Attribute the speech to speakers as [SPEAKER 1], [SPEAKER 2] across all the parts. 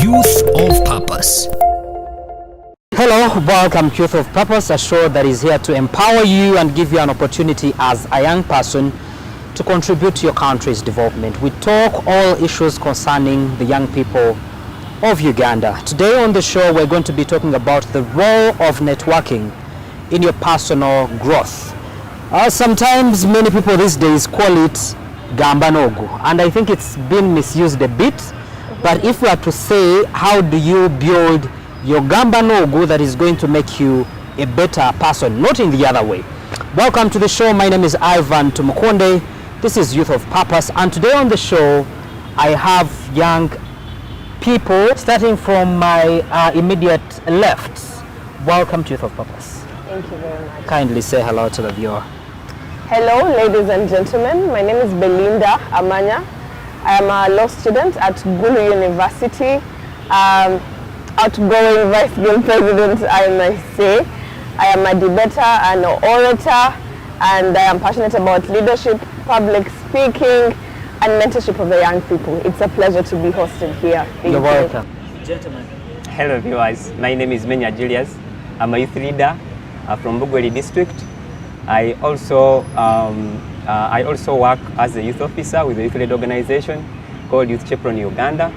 [SPEAKER 1] Youth of Purpose.
[SPEAKER 2] Hello, welcome to Youth of Purpose, a show that is here to empower you and give you an opportunity as a young person to contribute to your country's development. We talk all issues concerning the young people of Uganda. Today on the show, we're going to be talking about the role of networking in your personal growth. Sometimes many people these days call it gambanogu, and I think it's been misused a bit. But if we are to say, how do you build your gambanogu that is going to make you a better person, not in the other way? Welcome to the show. My name is Ivan Tumukonde. This is Youth of Purpose, and today on the show I have young people starting from my immediate left. Welcome to Youth of Purpose.
[SPEAKER 3] Thank you very much.
[SPEAKER 2] Kindly say hello to the viewer.
[SPEAKER 3] Hello, ladies and gentlemen. My name is Belinda Amanya. I am a law student at Gulu University. Outgoing Vice Guild President, I might say. I am a debater and an orator, and I am passionate about leadership, public speaking, and mentorship of the young people. It's a pleasure to be hosted here. Thank
[SPEAKER 2] You're
[SPEAKER 3] you.
[SPEAKER 2] welcome. Gentlemen.
[SPEAKER 4] Hello viewers, my name is Menya Julius. I'm a youth leader from Bugweli district. I also work as a youth officer with a youth-led organization called Youth Chaperone Uganda,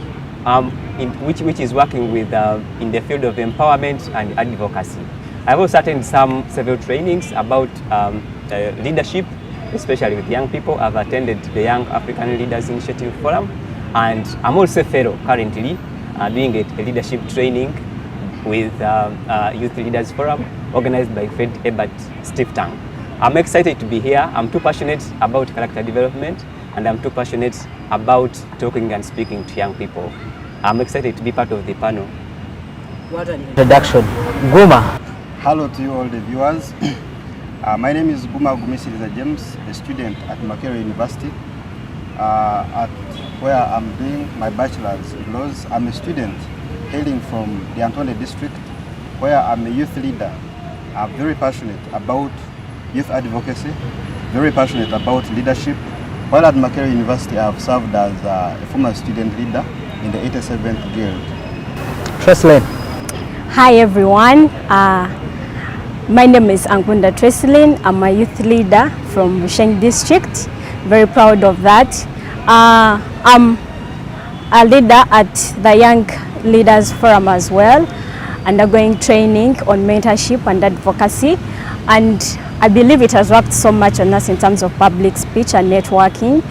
[SPEAKER 4] which is working with in the field of empowerment and advocacy. I've also attended several trainings about leadership, especially with young people. I've attended the Young African Leaders Initiative Forum, and I'm also a fellow currently doing a leadership training with Youth Leaders Forum organized by Fred Ebert Steve Tang. I'm excited to be here. I'm too passionate about character development, and I'm too passionate about talking and speaking to young people. I'm excited to be part of the panel.
[SPEAKER 2] What an introduction. Guma.
[SPEAKER 5] Hello to you all the viewers. My name is Guma Gumisiriza James, a student at Makerere University, where I'm doing my bachelor's in laws. I'm a student hailing from the Antonde district, where I'm a youth leader. I'm very passionate about youth advocacy, very passionate about leadership. While at Makerere University, I have served as a former student leader in the 87th Guild.
[SPEAKER 2] Treslin.
[SPEAKER 6] Hi everyone, my name is Angunda Treslin. I'm a youth leader from Busheng district, very proud of that. I'm a leader at the Young Leaders Forum as well, undergoing training on mentorship and advocacy, and I believe it has worked so much on us in terms of public speech and networking.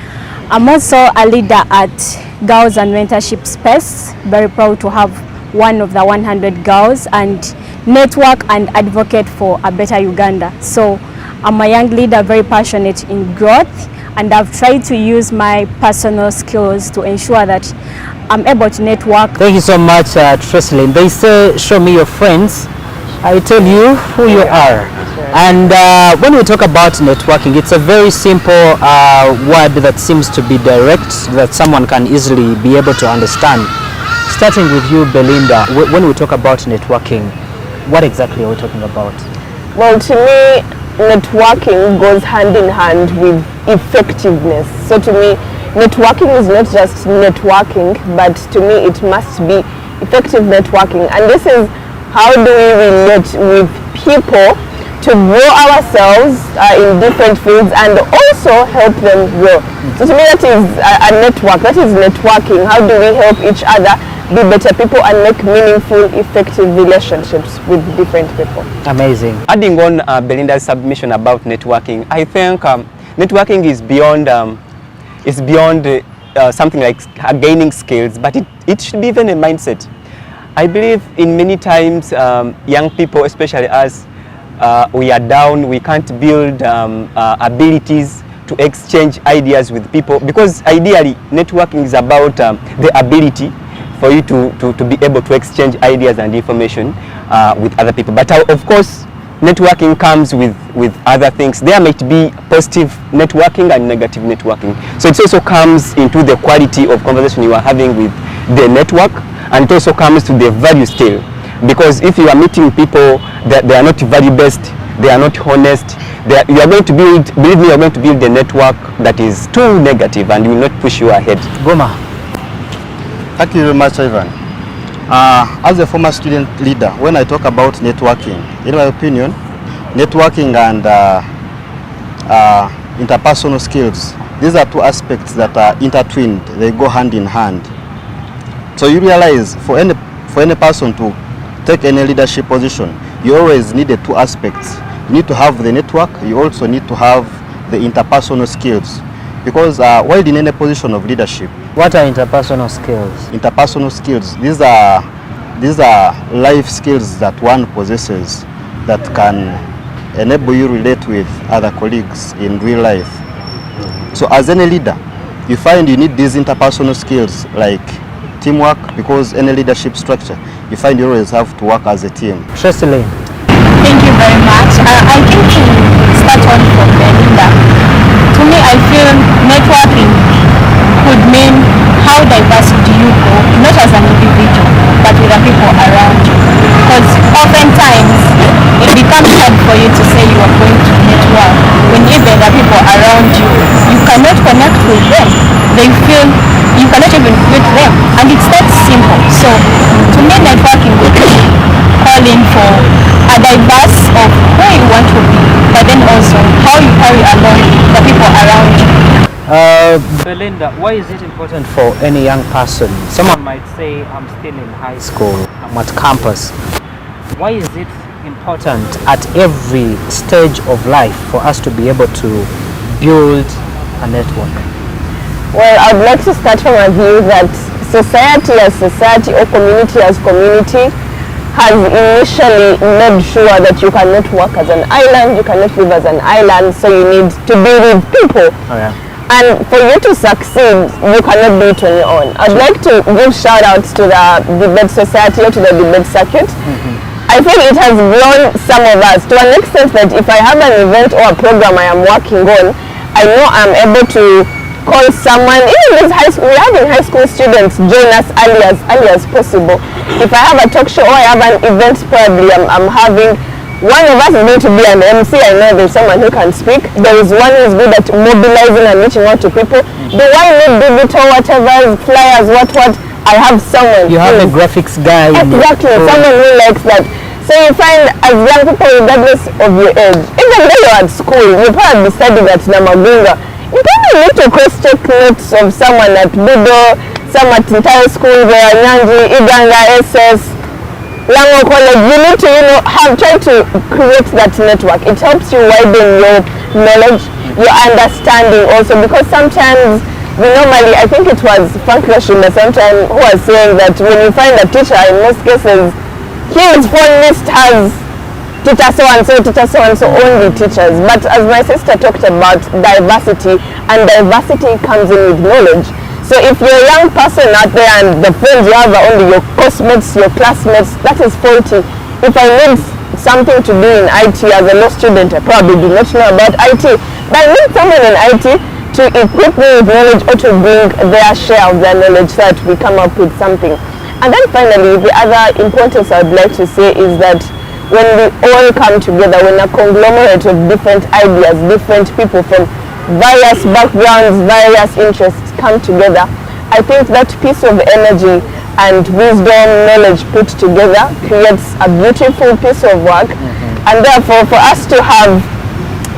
[SPEAKER 6] I'm also a leader at Girls and Mentorship Space, very proud to have one of the 100 girls and network and advocate for a better Uganda. So I'm a young leader, very passionate in growth, and I've tried to use my personal skills to ensure that I'm able to network.
[SPEAKER 2] Thank you so much, Treslin. They say, show me your friends, I tell you who you are. And when we talk about networking, it's a very simple word that seems to be direct, that someone can easily be able to understand. Starting with you, Belinda, when we talk about networking, what exactly are we talking about?
[SPEAKER 3] Well, to me, networking goes hand in hand with effectiveness. So to me, networking is not just networking, but to me it must be effective networking. And this is how do we relate with people to grow ourselves in different fields and also help them grow. So to me that is a network, that is networking. How do we help each other be better people and make meaningful, effective relationships with different people.
[SPEAKER 2] Amazing.
[SPEAKER 4] Adding on Belinda's submission about networking, I think networking is beyond something like gaining skills, but it should be even a mindset. I believe in many times young people, especially us, we are down, we can't build abilities to exchange ideas with people, because ideally networking is about the ability for you to be able to exchange ideas and information with other people. But of course, networking comes with other things. There might be positive networking and negative networking. So it also comes into the quality of conversation you are having with the network, and it also comes to the value scale. Because if you are meeting people that they are not value-based, they are not honest, you are going to build, believe me, you are going to build a network that is too negative and will not push you ahead.
[SPEAKER 2] Goma.
[SPEAKER 5] Thank you very much, Ivan. As a former student leader, when I talk about networking, in my opinion, networking and interpersonal skills, these are two aspects that are intertwined. They go hand in hand. So you realize for any person to take any leadership position, you always need the two aspects. You need to have the network. You also need to have the interpersonal skills. Because while in any position of leadership,
[SPEAKER 2] What are interpersonal skills?
[SPEAKER 5] interpersonal skills, these are life skills that one possesses that can enable you relate with other colleagues in real life. So as any leader, you find you need these interpersonal skills like teamwork, because any leadership structure, you find you always have to work as a team.
[SPEAKER 2] Tresseline.
[SPEAKER 6] Thank you very much. I think to start on from the leader, to me I feel networking could mean how diverse do you go, not as an individual, but with the people around you. Because oftentimes it becomes hard for you to say you are going to network when even the people around you, you cannot connect with them. They feel you cannot even greet them. And it's that simple. So to me networking would be calling for a diverse of where you want to be, but then also how you carry along the people around you.
[SPEAKER 2] Belinda, why is it important for any young person? Someone might say, I'm still in high school, I'm at campus. Why is it important at every stage of life for us to be able to build a network?
[SPEAKER 3] Well, I'd like to start from a view that society as society or community as community has initially made sure that you cannot work as an island, you cannot live as an island, so you need to be with people.
[SPEAKER 2] Oh, yeah.
[SPEAKER 3] And for you to succeed, you cannot do it on your own. I'd like to give shout outs to the debate society or to the debate circuit. I feel it has grown some of us to an extent that if I have an event or a program I am working on, I know I'm able to call someone, even these we're having high school students join us early as possible. If I have a talk show or I have an event, probably I'm having, one of us is going to be an MC. I know there's someone who can speak. There is one who is good at mobilizing and reaching out to people. Do I need digital whatever, flyers, what? I have someone.
[SPEAKER 2] You have a graphics guy.
[SPEAKER 3] Exactly, someone who likes that. So you find as young people, regardless of your age, even though you're at school, you probably studying at Namagunga, you probably need to cross-check notes of someone at Budo, some at entire school, Nyanji, Uganda, SS, Lango College. You need to, try to create that network. It helps you widen your knowledge, your understanding also, because sometimes normally, I think it was Frank Rashida sometime who was saying that when you find a teacher, in most cases, his phone list has teacher so-and-so, only teachers. But as my sister talked about diversity, and diversity comes in with knowledge. So if you're a young person out there and the friends you have are only your classmates, that is faulty. If I need something to do in IT as a law student, I probably do not know about IT. But I need someone in IT to equip me with knowledge or to bring their share of their knowledge so that we come up with something. And then finally, the other importance I would like to say is that when we all come together, when a conglomerate of different ideas, different people from various backgrounds, various interests come together, I think that piece of energy and wisdom, knowledge put together creates a beautiful piece of work. And therefore, for us to have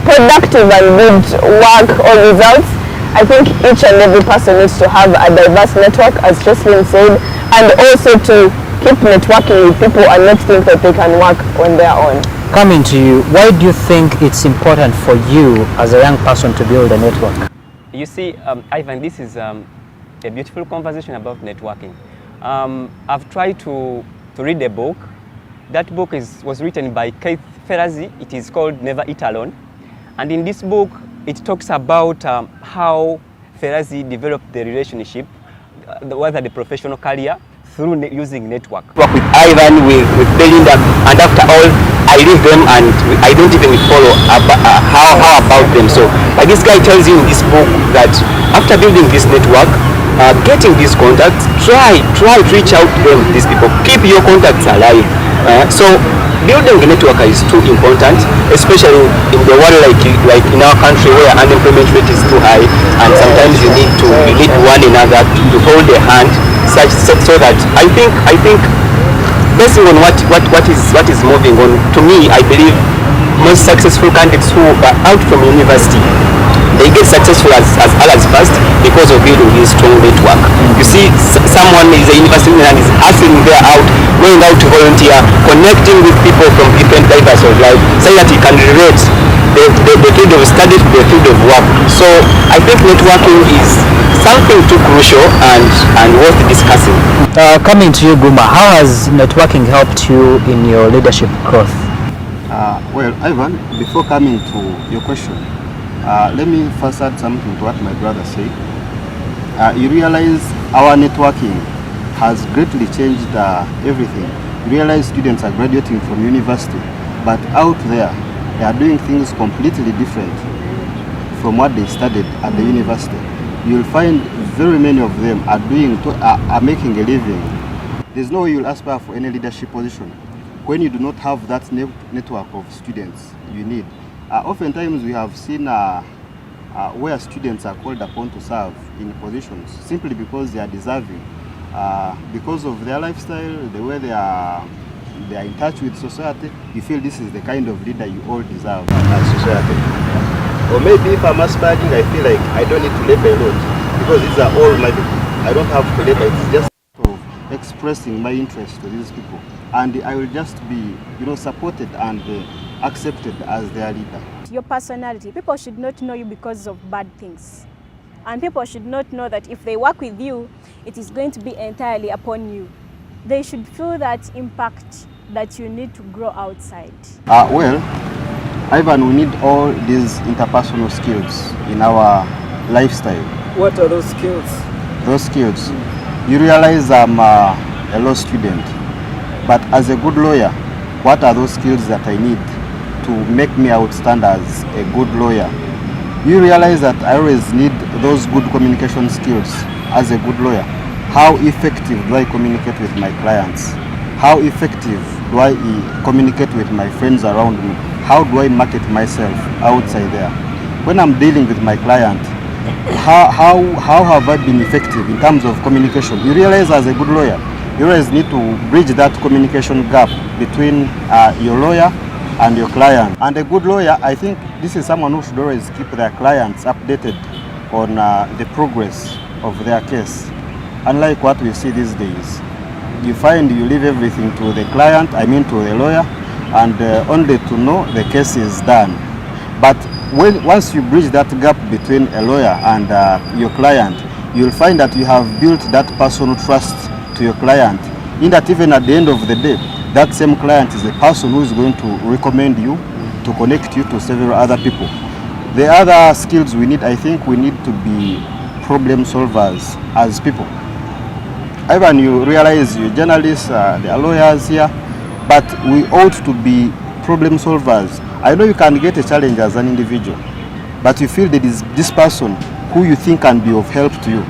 [SPEAKER 3] productive and good work or results, I think each and every person needs to have a diverse network, as Jocelyn said, and also to keep networking with people and not think that they can work on their own.
[SPEAKER 2] Coming to you, why do you think it's important for you as a young person to build a network?
[SPEAKER 4] You see, Ivan, this is a beautiful conversation about networking. I've tried to read a book. That book was written by Keith Ferrazzi. It is called Never Eat Alone. And in this book, it talks about how Ferrazzi developed the relationship, whether the professional career, through using network.
[SPEAKER 7] Work with Ivan, with Belinda, and after all, I leave them and I don't even follow how about them. So, but this guy tells you in this book that after building this network, getting these contacts, try to reach out to them, these people. Keep your contacts alive. So, building a network is too important, especially in the world like in our country where unemployment rate is too high, and sometimes you need one another to hold a hand, so that I think basing on what is moving on, to me, I believe most successful candidates who are out from university, they get successful as early as fast because of building this strong network. You see, someone is a university and is hustling there out, going out to volunteer, connecting with people from different diverse of life, so that he can relate the field of study to the field of work. So I think networking is something too crucial and worth discussing.
[SPEAKER 2] Coming to you, Guma, how has networking helped you in your leadership growth?
[SPEAKER 5] Well, Ivan, before coming to your question, let me first add something to what my brother said. You realize our networking has greatly changed everything. You realize students are graduating from university, but out there, they are doing things completely different from what they studied at the university. You'll find very many of them are making a living. There's no way you'll aspire for any leadership position when you do not have that network of students you need. Oftentimes we have seen where students are called upon to serve in positions simply because they are deserving, because of their lifestyle, the way they are in touch with society. You feel this is the kind of leader you all deserve as society. Or maybe if I'm aspiring, I feel like I don't need to labor a lot because these are all my people. I don't have to labor. It's just expressing my interest to these people, and I will just be, supported and accepted as their leader.
[SPEAKER 6] Your personality. People should not know you because of bad things, and people should not know that if they work with you, it is going to be entirely upon you. They should feel that impact that you need to grow outside.
[SPEAKER 5] Well, Ivan, we need all these interpersonal skills in our lifestyle.
[SPEAKER 2] What are those skills?
[SPEAKER 5] Those skills. You realize I'm a law student, but as a good lawyer, what are those skills that I need to make me outstand as a good lawyer? You realize that I always need those good communication skills as a good lawyer. How effective do I communicate with my clients? How effective do I communicate with my friends around me? How do I market myself outside there? When I'm dealing with my client, how have I been effective in terms of communication? You realize as a good lawyer, you always need to bridge that communication gap between your lawyer and your client. And a good lawyer, I think this is someone who should always keep their clients updated on the progress of their case. Unlike what we see these days, you find you leave everything to the client, to the lawyer, and only to know the case is done. But once you bridge that gap between a lawyer and your client, you'll find that you have built that personal trust to your client, in that even at the end of the day, that same client is the person who is going to recommend you, to connect you to several other people. The other skills we need, I think we need to be problem solvers as people. Even you realize you're journalists, there are lawyers here, but we ought to be problem solvers. I know you can get a challenge as an individual, but you feel that is this person who you think can be of help to you.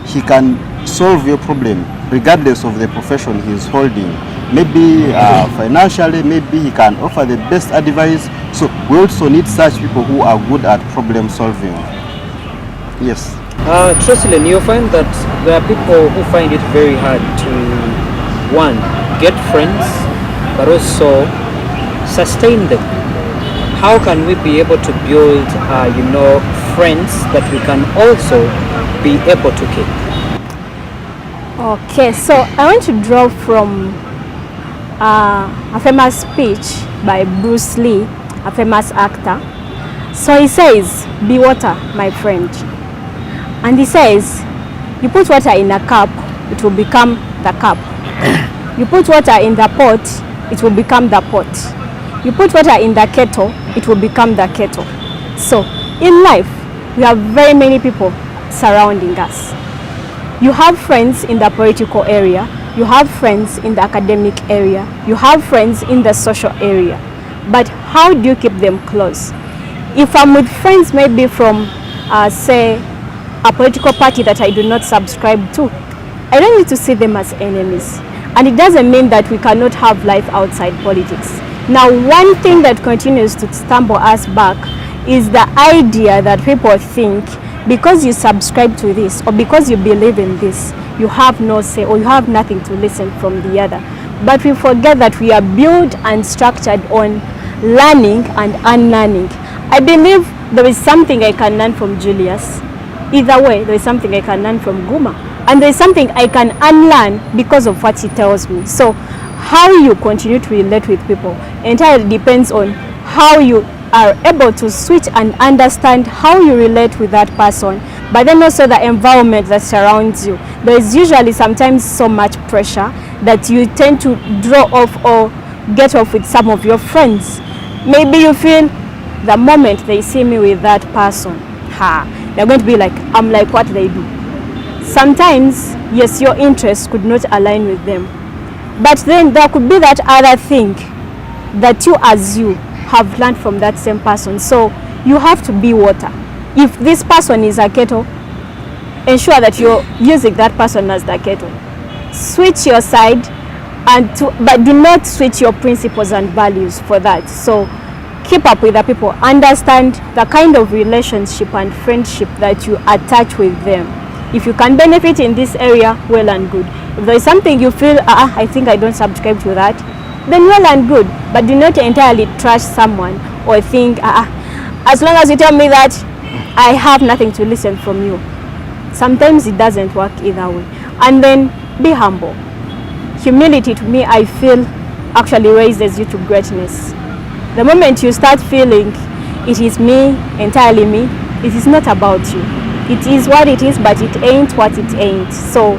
[SPEAKER 5] He can solve your problem regardless of the profession he is holding. Maybe financially, maybe he can offer the best advice. So we also need such people who are good at problem solving. Yes.
[SPEAKER 2] Tressilin, you'll find that there are people who find it very hard to, one, get friends, but also sustain them. How can we be able to build, friends that we can also be able to keep?
[SPEAKER 6] Okay, so I want to draw from a famous speech by Bruce Lee, a famous actor. So he says, "Be water, my friend." And he says, you put water in a cup, it will become the cup. You put water in the pot, it will become the pot. You put water in the kettle, it will become the kettle. So in life, we have very many people surrounding us. You have friends in the political area, you have friends in the academic area, you have friends in the social area. But how do you keep them close? If I'm with friends maybe from, say, a political party that I do not subscribe to, I don't need to see them as enemies. And it doesn't mean that we cannot have life outside politics. Now, one thing that continues to stumble us back is the idea that people think because you subscribe to this or because you believe in this, you have no say or you have nothing to listen from the other. but we forget that we are built and structured on learning and unlearning. I believe there is something I can learn from Julius. Either way, there is something I can learn from Guma. And there is something I can unlearn because of what he tells me. So how you continue to relate with people entirely depends on how you are able to switch and understand how you relate with that person, but then also the environment that surrounds you. There is usually sometimes so much pressure that you tend to draw off or get off with some of your friends. Maybe you feel the moment they see me with that person, they're going to be like, I'm like what they do. Sometimes, yes, your interests could not align with them, but then there could be that other thing that you as you have learned from that same person. So you have to be water. If this person is a kettle, ensure that you're using that person as the kettle. Switch your side, but do not switch your principles and values for that. So keep up with the people, understand the kind of relationship and friendship that you attach with them. If you can benefit in this area, well and good. If there is something you feel, I think I don't subscribe to that, then well and good. But do not entirely trash someone or think, as long as you tell me that, I have nothing to listen from you. Sometimes it doesn't work either way. And then be humble. Humility, to me, I feel actually raises you to greatness. The moment you start feeling it is me, entirely me, it is not about you. It is what it is, but it ain't what it ain't. So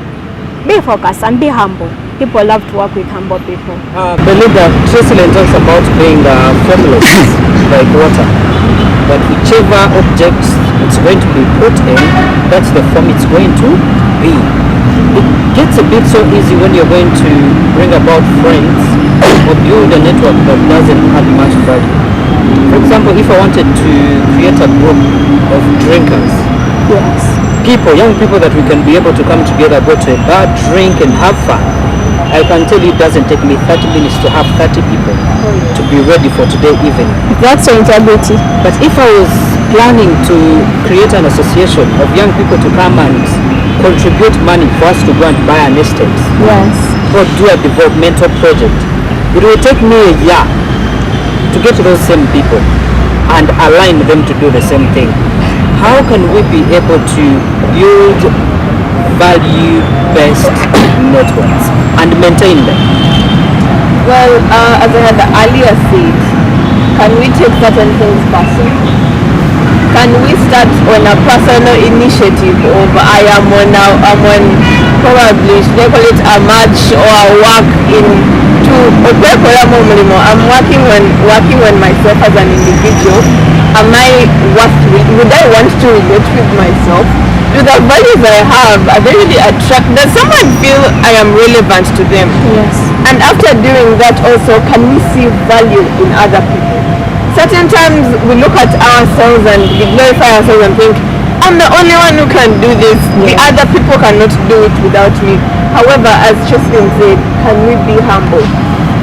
[SPEAKER 6] be focused and be humble. People love to work with humble people.
[SPEAKER 2] Belinda, Trestle talks about being formless, like water. But whichever objects it's going to be put in, that's the form it's going to be. It gets a bit so easy when you're going to bring about friends or build a network that doesn't have much value. For example, if I wanted to create a group of drinkers,
[SPEAKER 6] Yes.
[SPEAKER 2] young people that we can be able to come together, go to a bar, drink and have fun, I can tell you it doesn't take me 30 minutes to have 30 people to be ready for today evening.
[SPEAKER 6] That's your integrity.
[SPEAKER 2] But if I was planning to create an association of young people to come and contribute money for us to go and buy an estate
[SPEAKER 6] Yes.
[SPEAKER 2] or do a developmental project, it will take me a year to get those same people and align them to do the same thing. How can we be able to build value-based networks and maintain them?
[SPEAKER 3] Well, as I had earlier said, can we take certain things personally? Can we start on a personal initiative of I'm on probably, should I call it a match or a work I'm working on myself as an individual. Am I would I want to relate with myself? Do the values I have, are they really does someone feel I am relevant to them?
[SPEAKER 6] Yes.
[SPEAKER 3] And after doing that also, can we see value in other people? Certain times we look at ourselves and we glorify ourselves and think, I'm the only one who can do this. The other people cannot do it without me. However, as Tristan said, can we be humble?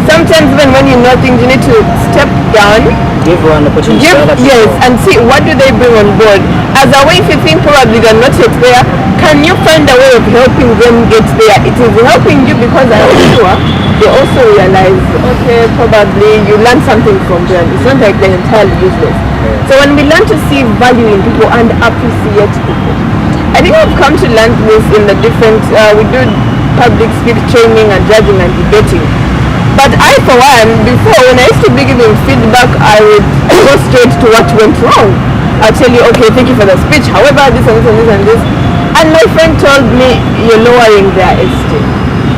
[SPEAKER 3] Sometimes even when you know things, you need to step down.
[SPEAKER 2] Give one opportunity to other people.
[SPEAKER 3] Yes, and see what do they bring on board. As a way, if you think probably they're not yet there, can you find a way of helping them get there? It is helping you because I'm sure they also realize, okay, probably you learn something from them. It's not like they're entirely useless. So when we learn to see value in people and appreciate people, I think we've come to learn this in the different, we do public speak training and judging and debating. But I, for one, before, when I used to be giving feedback, I would go straight to what went wrong. I'll tell you, okay, thank you for the speech, however, this and this and this and this. And my friend told me, you're lowering their esteem.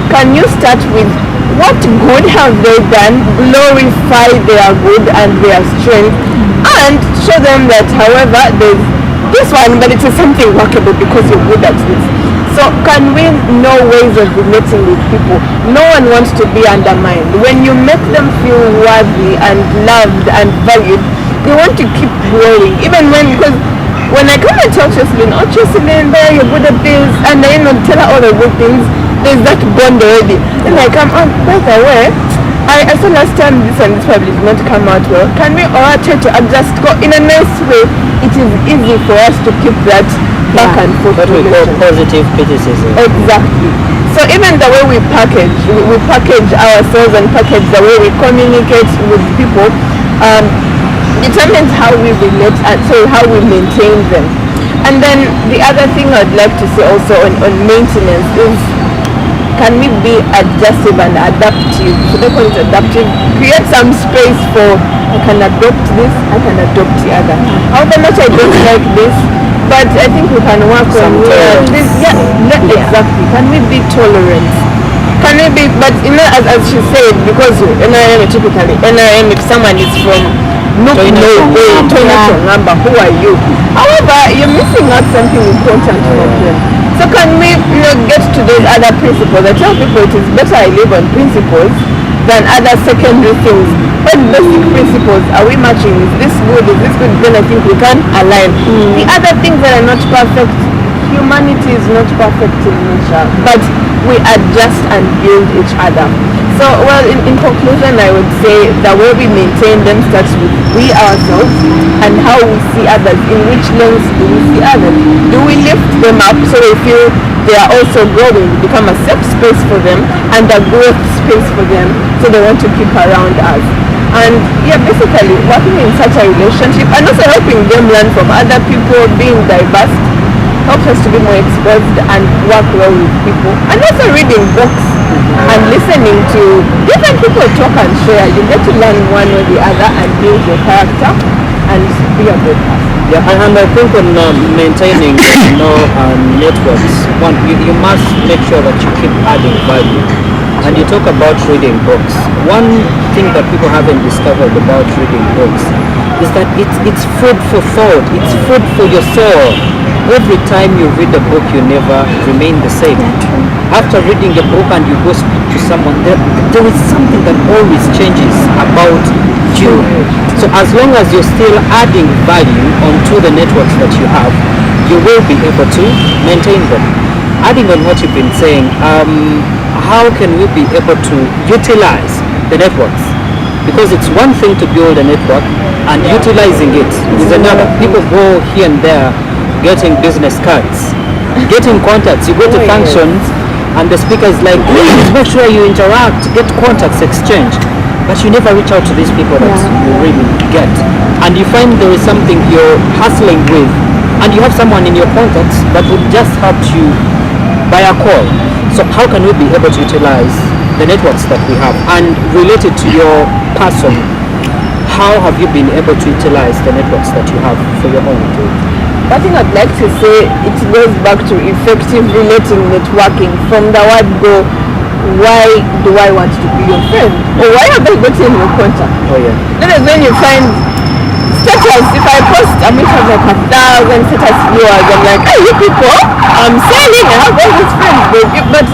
[SPEAKER 3] Can you start with what good have they done, glorify their good and their strength, and show them that, however, there's this one, but it is something workable because you're good at this. So can we know ways of relating with people? No one wants to be undermined. When you make them feel worthy and loved and valued, they want to keep growing. Even because when I come and tell Cheslin, oh Cheslin, there you're good at this, and I tell her all the good things, there's that bond already. Then I come, oh, by the way, I saw last time this and this probably did not come out well. Can we all try to adjust in a nice way? It is easy for us to keep that back and forth.
[SPEAKER 2] What we call positive criticism.
[SPEAKER 3] Exactly. So even the way we package ourselves and package the way we communicate with people determines how we relate and so how we maintain them. And then the other thing I'd like to say also on maintenance is, can we be adjustive and adaptive? So they call it adaptive. Create some space for, I can adopt this, I can adopt the other. However much I don't like this, but I think we can work on this. Exactly. Can we be tolerant? Can we be, but you know, as she said, because NRM typically, NRM, if someone is from number, who are you? However, you're missing out something important from them. So can we get to those other principles? I tell people it is better I live on principles than other secondary things. What basic principles are we matching? Is this good? Is this good? Then I think we can align. The other things that are not perfect, humanity is not perfect in nature, but we adjust and build each other. So, well, in conclusion, I would say the way we maintain them starts with we ourselves and how we see others. In which lens do we see others? Do we lift them up so they feel they are also growing, become a safe space for them and a growth space for them, so they want to keep around us? And yeah, basically working in such a relationship and also helping them learn from other people, being diverse, helps us to be more exposed and work well with people. And also reading books and listening to different people talk and share. You get to learn one or the other and build your character and be a good person.
[SPEAKER 2] Yeah, and I think on maintaining networks, one, you must make sure that you keep adding value. And you talk about reading books. One thing that people haven't discovered about reading books is that it's food for thought, it's food for your soul. Every time you read a book, you never remain the same. After reading a book and you go speak to someone, there is something that always changes about you. So as long as you're still adding value onto the networks that you have, you will be able to maintain them. Adding on what you've been saying, how can we be able to utilize the networks? Because it's one thing to build a network, and utilizing it is another. People go here and there getting business cards, getting contacts. You go to functions and the speaker is like, please make sure you interact, get contacts, exchange. But you never reach out to these people that you really get. And you find there is something you're hustling with, and you have someone in your contacts that would just help you by a call. So how can we be able to utilize the networks that we have? And related to your person, how have you been able to utilize the networks that you have for your own?
[SPEAKER 3] I think I'd like to say it goes back to effective relating networking. From the word go, why do I want to be your friend? Or why have I gotten your contact?
[SPEAKER 2] Oh yeah.
[SPEAKER 3] That is when you find status. If I post, I might have like 1,000 status viewers. I'm like, hey, you people, I'm selling, I have all these friends. But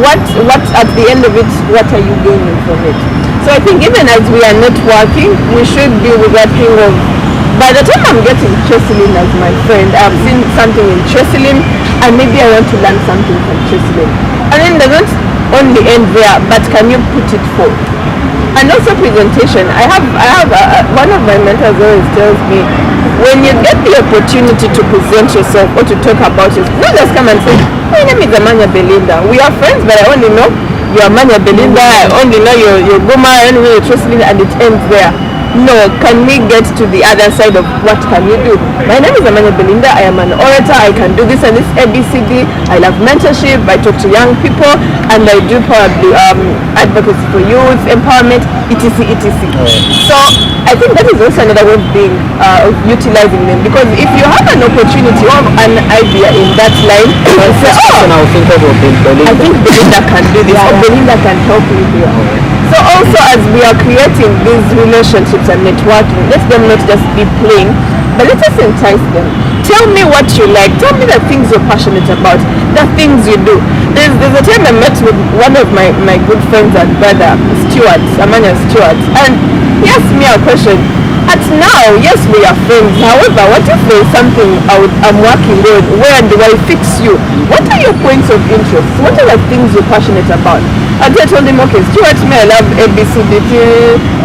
[SPEAKER 3] what at the end of it, what are you gaining from it? So I think even as we are networking, we should be with that thing of, by the time I'm getting Cheslin as my friend, I've seen something in Cheslin and maybe I want to learn something from Cheslin. And then it doesn't only end there, but can you put it forth? And also presentation. I have one of my mentors always tells me, when you get the opportunity to present yourself or to talk about yourself, not just come and say, my name is Amanya Belinda. We are friends, but I only know you're Amanya Belinda. I only know you're Goma, I only know you're Cheslin, and it ends there. No, can we get to the other side of what can you do? My name is Amanya Belinda. I am an orator. I can do this and this ABCD. I love mentorship. I talk to young people, and I do probably advocacy for youth, empowerment, etc. So I think that is also another way of being utilizing them, because if you have an opportunity or an idea in that line, you say, I think Belinda can do this, or Belinda can help me here. So also as we are creating these relationships and networking, let them not just be plain, but let us entice them. Tell me what you like. Tell me the things you're passionate about, the things you do. There's a time I met with one of my good friends and brother, Stuart, Amanya Stuart, and he asked me a question. At now, yes, we are friends. However, what if there is something I'm working on? Where do I fix you? What are your points of interest? What are the things you're passionate about? And I told him, okay, Stuart, I love ABCD.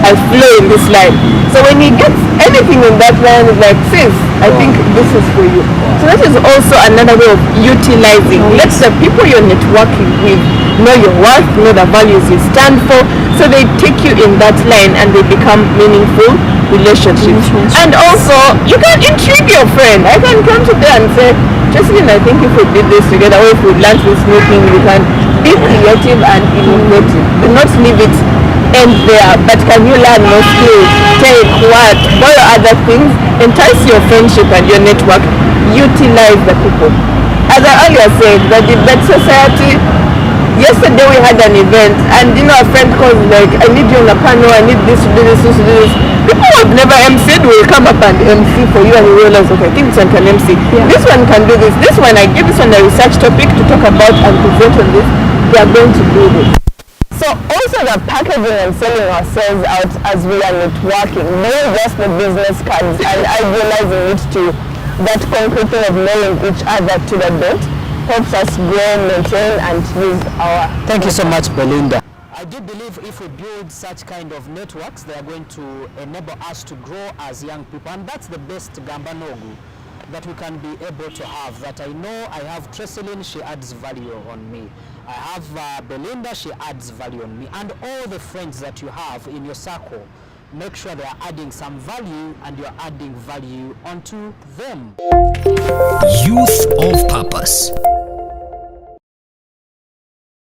[SPEAKER 3] I flow in this line. So when he gets anything in that line, he's like, sis, I think this is for you. So that is also another way of utilizing. Let the people you're networking with know your worth, know the values you stand for, so they take you in that line and they become meaningful relationships. And also, you can intrigue your friend. I can come to them and say, Jocelyn, I think if we did this together, or if we learned this new thing, we can be creative and innovative. Do not leave it end there, but can you learn more skills, take what, borrow other things, entice your friendship and your network, utilize the people. As I earlier said, the debate society, yesterday we had an event and a friend calls like, I need you on a panel, I need this to do this, this to do this. People who have never MC'd will come up and MC for you and you realize, okay, I think this one can MC. Yeah. This one can do this. This one, I give this one a research topic to talk about and present on this. They are going to do this. So also the packaging and selling ourselves out as we are networking, not just the business cards and idealizing it to that concrete thing of knowing each other to the dot helps us grow, maintain and use our...
[SPEAKER 2] Thank you so much, Belinda. I do believe if we build such kind of networks, they are going to enable us to grow as young people, and that's the best Gambanogu that we can be able to have. That I know I have Tresselin, she adds value on me. I have Belinda, she adds value on me. And all the friends that you have in your circle, make sure they are adding some value and you're adding value onto them.
[SPEAKER 1] Youth of Purpose.